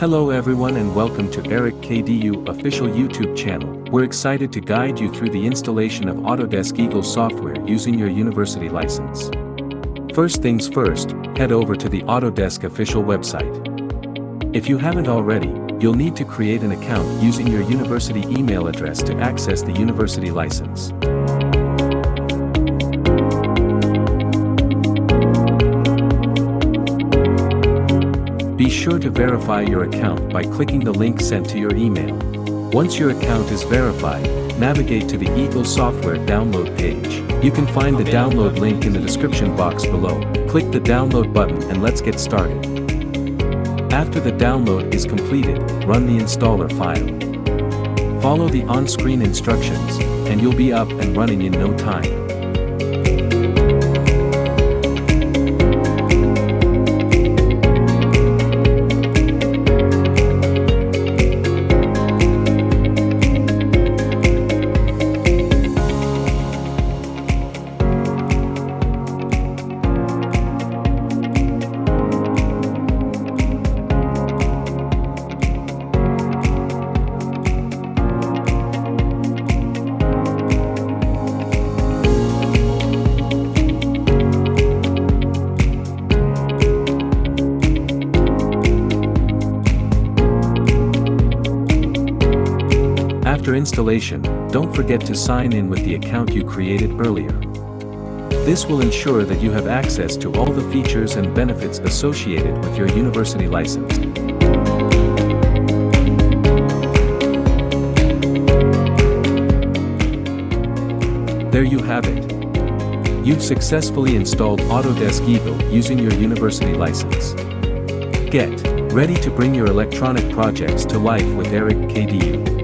Hello everyone and welcome to Eric KDU official YouTube channel. We're excited to guide you through the installation of Autodesk Eagle software using your university license. First things first, head over to the Autodesk official website. If you haven't already, you'll need to create an account using your university email address to access the university license. Be sure to verify your account by clicking the link sent to your email. Once your account is verified, navigate to the Eagle software download page. You can find the download link in the description box below. Click the download button and let's get started. After the download is completed, run the installer file. Follow the on-screen instructions, and you'll be up and running in no time. After installation, don't forget to sign in with the account you created earlier. This will ensure that you have access to all the features and benefits associated with your university license. There you have it. You've successfully installed Autodesk Eagle using your university license. Get ready to bring your electronic projects to life with Eric KDU.